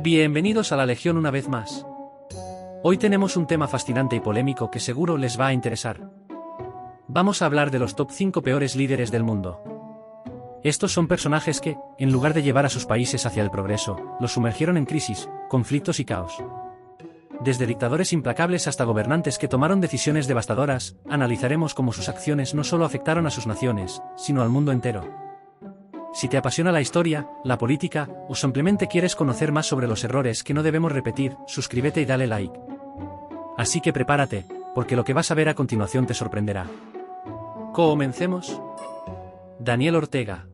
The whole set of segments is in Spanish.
Bienvenidos a la Legión una vez más. Hoy tenemos un tema fascinante y polémico que seguro les va a interesar. Vamos a hablar de los top 5 peores líderes del mundo. Estos son personajes que, en lugar de llevar a sus países hacia el progreso, los sumergieron en crisis, conflictos y caos. Desde dictadores implacables hasta gobernantes que tomaron decisiones devastadoras, analizaremos cómo sus acciones no solo afectaron a sus naciones, sino al mundo entero. Si te apasiona la historia, la política, o simplemente quieres conocer más sobre los errores que no debemos repetir, suscríbete y dale like. Así que prepárate, porque lo que vas a ver a continuación te sorprenderá. ¿Comencemos? Daniel Ortega.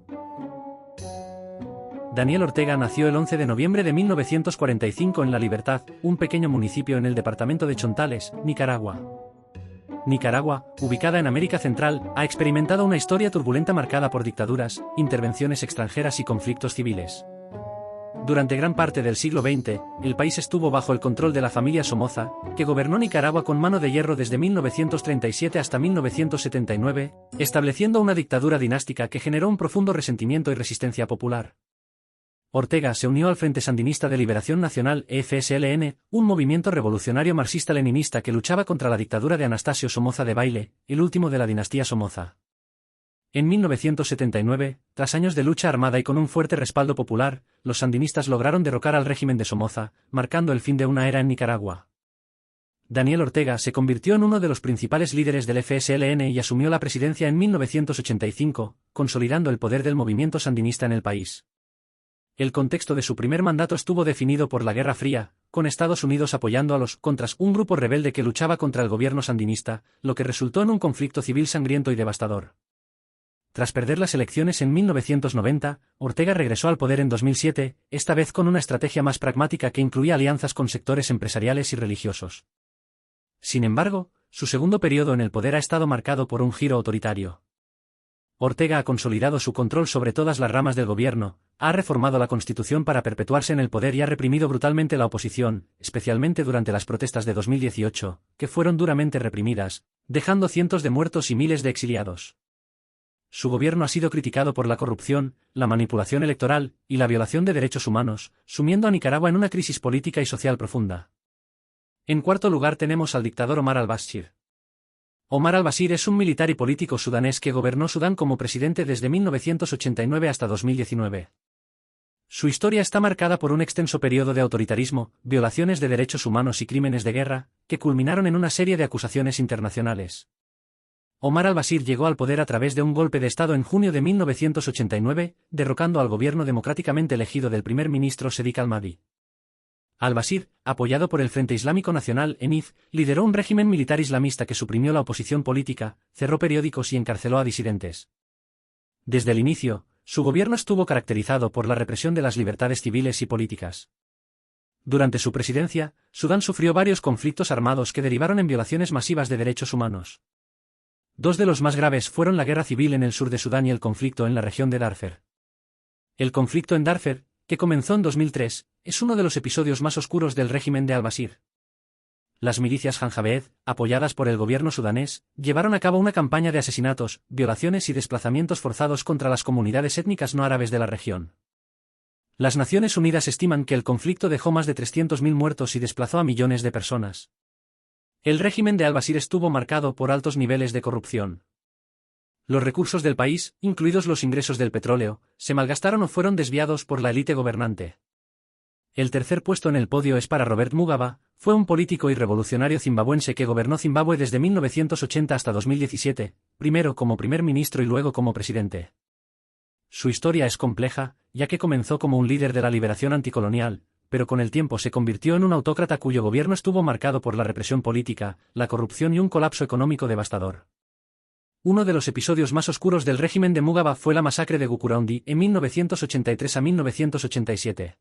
Daniel Ortega nació el 11 de noviembre de 1945 en La Libertad, un pequeño municipio en el departamento de Chontales, Nicaragua. Nicaragua, ubicada en América Central, ha experimentado una historia turbulenta marcada por dictaduras, intervenciones extranjeras y conflictos civiles. Durante gran parte del siglo XX, el país estuvo bajo el control de la familia Somoza, que gobernó Nicaragua con mano de hierro desde 1937 hasta 1979, estableciendo una dictadura dinástica que generó un profundo resentimiento y resistencia popular. Ortega se unió al Frente Sandinista de Liberación Nacional (FSLN), un movimiento revolucionario marxista-leninista que luchaba contra la dictadura de Anastasio Somoza Debayle, el último de la dinastía Somoza. En 1979, tras años de lucha armada y con un fuerte respaldo popular, los sandinistas lograron derrocar al régimen de Somoza, marcando el fin de una era en Nicaragua. Daniel Ortega se convirtió en uno de los principales líderes del FSLN y asumió la presidencia en 1985, consolidando el poder del movimiento sandinista en el país. El contexto de su primer mandato estuvo definido por la Guerra Fría, con Estados Unidos apoyando a los contras, un grupo rebelde que luchaba contra el gobierno sandinista, lo que resultó en un conflicto civil sangriento y devastador. Tras perder las elecciones en 1990, Ortega regresó al poder en 2007, esta vez con una estrategia más pragmática que incluía alianzas con sectores empresariales y religiosos. Sin embargo, su segundo periodo en el poder ha estado marcado por un giro autoritario. Ortega ha consolidado su control sobre todas las ramas del gobierno, ha reformado la Constitución para perpetuarse en el poder y ha reprimido brutalmente la oposición, especialmente durante las protestas de 2018, que fueron duramente reprimidas, dejando cientos de muertos y miles de exiliados. Su gobierno ha sido criticado por la corrupción, la manipulación electoral y la violación de derechos humanos, sumiendo a Nicaragua en una crisis política y social profunda. En cuarto lugar tenemos al dictador Omar al-Bashir. Omar al-Bashir es un militar y político sudanés que gobernó Sudán como presidente desde 1989 hasta 2019. Su historia está marcada por un extenso periodo de autoritarismo, violaciones de derechos humanos y crímenes de guerra, que culminaron en una serie de acusaciones internacionales. Omar al-Bashir llegó al poder a través de un golpe de Estado en junio de 1989, derrocando al gobierno democráticamente elegido del primer ministro Sadiq al-Mahdi. Al-Bashir, apoyado por el Frente Islámico Nacional (ENIF), lideró un régimen militar islamista que suprimió la oposición política, cerró periódicos y encarceló a disidentes. Desde el inicio, su gobierno estuvo caracterizado por la represión de las libertades civiles y políticas. Durante su presidencia, Sudán sufrió varios conflictos armados que derivaron en violaciones masivas de derechos humanos. Dos de los más graves fueron la guerra civil en el sur de Sudán y el conflicto en la región de Darfur. El conflicto en Darfur, que comenzó en 2003, es uno de los episodios más oscuros del régimen de al-Bashir. Las milicias Janjaweed, apoyadas por el gobierno sudanés, llevaron a cabo una campaña de asesinatos, violaciones y desplazamientos forzados contra las comunidades étnicas no árabes de la región. Las Naciones Unidas estiman que el conflicto dejó más de 300.000 muertos y desplazó a millones de personas. El régimen de al-Bashir estuvo marcado por altos niveles de corrupción. Los recursos del país, incluidos los ingresos del petróleo, se malgastaron o fueron desviados por la élite gobernante. El tercer puesto en el podio es para Robert Mugabe, fue un político y revolucionario zimbabuense que gobernó Zimbabue desde 1980 hasta 2017, primero como primer ministro y luego como presidente. Su historia es compleja, ya que comenzó como un líder de la liberación anticolonial, pero con el tiempo se convirtió en un autócrata cuyo gobierno estuvo marcado por la represión política, la corrupción y un colapso económico devastador. Uno de los episodios más oscuros del régimen de Mugabe fue la masacre de Gukuraundi en 1983 a 1987.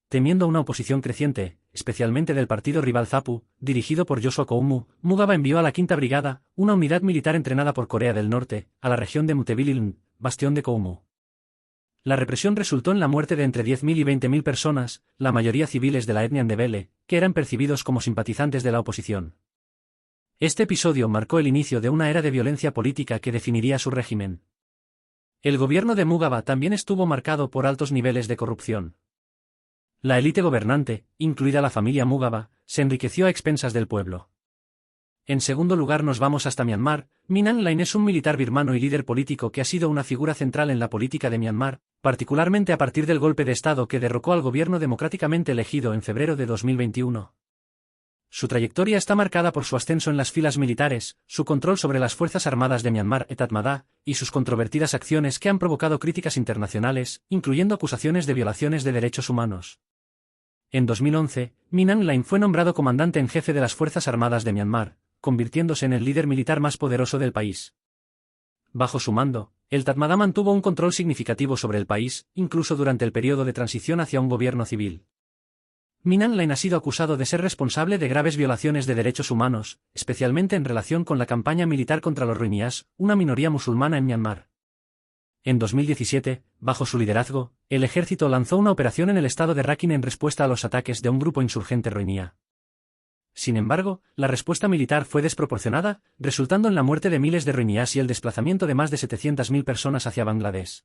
Temiendo una oposición creciente, especialmente del partido rival ZAPU, dirigido por Joshua Koumu, Mugabe envió a la Quinta Brigada, una unidad militar entrenada por Corea del Norte, a la región de Mutebile-Ilm, bastión de Koumu. La represión resultó en la muerte de entre 10.000 y 20.000 personas, la mayoría civiles de la etnia ndebele, que eran percibidos como simpatizantes de la oposición. Este episodio marcó el inicio de una era de violencia política que definiría su régimen. El gobierno de Mugabe también estuvo marcado por altos niveles de corrupción. La élite gobernante, incluida la familia Mugaba, se enriqueció a expensas del pueblo. En segundo lugar nos vamos hasta Myanmar. Min Aung Hlaing es un militar birmano y líder político que ha sido una figura central en la política de Myanmar, particularmente a partir del golpe de Estado que derrocó al gobierno democráticamente elegido en febrero de 2021. Su trayectoria está marcada por su ascenso en las filas militares, su control sobre las Fuerzas Armadas de Myanmar (Tatmadaw) y sus controvertidas acciones que han provocado críticas internacionales, incluyendo acusaciones de violaciones de derechos humanos. En 2011, Min Aung Hlaing fue nombrado comandante en jefe de las Fuerzas Armadas de Myanmar, convirtiéndose en el líder militar más poderoso del país. Bajo su mando, el Tatmadaw mantuvo un control significativo sobre el país, incluso durante el periodo de transición hacia un gobierno civil. Min Aung Hlaing ha sido acusado de ser responsable de graves violaciones de derechos humanos, especialmente en relación con la campaña militar contra los rohingyas, una minoría musulmana en Myanmar. En 2017, bajo su liderazgo, el ejército lanzó una operación en el estado de Rakhine en respuesta a los ataques de un grupo insurgente rohingya. Sin embargo, la respuesta militar fue desproporcionada, resultando en la muerte de miles de rohingyas y el desplazamiento de más de 700.000 personas hacia Bangladesh.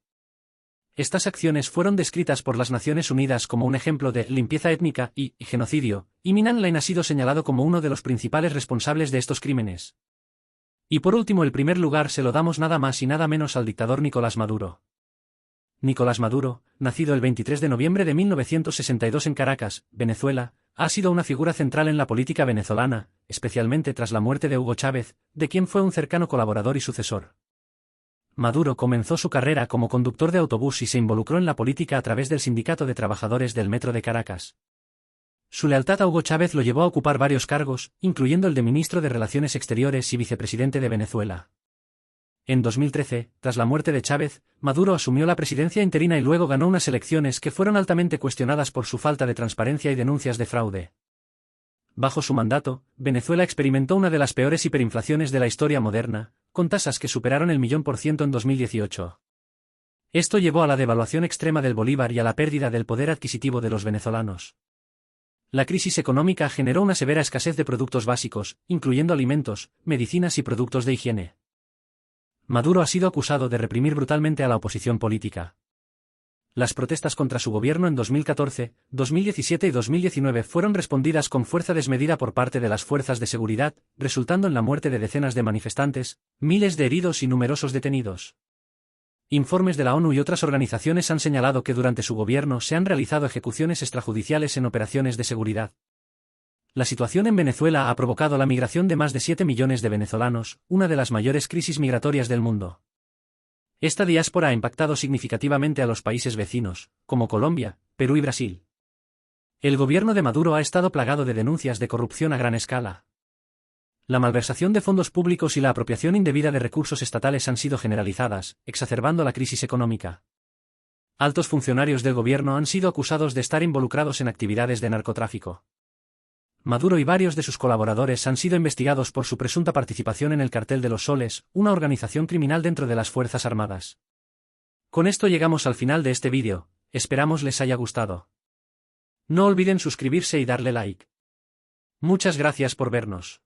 Estas acciones fueron descritas por las Naciones Unidas como un ejemplo de limpieza étnica y genocidio, y Min Aung Hlaing ha sido señalado como uno de los principales responsables de estos crímenes. Y por último, el primer lugar se lo damos nada más y nada menos al dictador Nicolás Maduro. Nicolás Maduro, nacido el 23 de noviembre de 1962 en Caracas, Venezuela, ha sido una figura central en la política venezolana, especialmente tras la muerte de Hugo Chávez, de quien fue un cercano colaborador y sucesor. Maduro comenzó su carrera como conductor de autobús y se involucró en la política a través del Sindicato de Trabajadores del Metro de Caracas. Su lealtad a Hugo Chávez lo llevó a ocupar varios cargos, incluyendo el de ministro de Relaciones Exteriores y vicepresidente de Venezuela. En 2013, tras la muerte de Chávez, Maduro asumió la presidencia interina y luego ganó unas elecciones que fueron altamente cuestionadas por su falta de transparencia y denuncias de fraude. Bajo su mandato, Venezuela experimentó una de las peores hiperinflaciones de la historia moderna, con tasas que superaron el 1.000.000% en 2018. Esto llevó a la devaluación extrema del bolívar y a la pérdida del poder adquisitivo de los venezolanos. La crisis económica generó una severa escasez de productos básicos, incluyendo alimentos, medicinas y productos de higiene. Maduro ha sido acusado de reprimir brutalmente a la oposición política. Las protestas contra su gobierno en 2014, 2017 y 2019 fueron respondidas con fuerza desmedida por parte de las fuerzas de seguridad, resultando en la muerte de decenas de manifestantes, miles de heridos y numerosos detenidos. Informes de la ONU y otras organizaciones han señalado que durante su gobierno se han realizado ejecuciones extrajudiciales en operaciones de seguridad. La situación en Venezuela ha provocado la migración de más de 7 millones de venezolanos, una de las mayores crisis migratorias del mundo. Esta diáspora ha impactado significativamente a los países vecinos, como Colombia, Perú y Brasil. El gobierno de Maduro ha estado plagado de denuncias de corrupción a gran escala. La malversación de fondos públicos y la apropiación indebida de recursos estatales han sido generalizadas, exacerbando la crisis económica. Altos funcionarios del gobierno han sido acusados de estar involucrados en actividades de narcotráfico. Maduro y varios de sus colaboradores han sido investigados por su presunta participación en el Cartel de los Soles, una organización criminal dentro de las Fuerzas Armadas. Con esto llegamos al final de este vídeo, esperamos les haya gustado. No olviden suscribirse y darle like. Muchas gracias por vernos.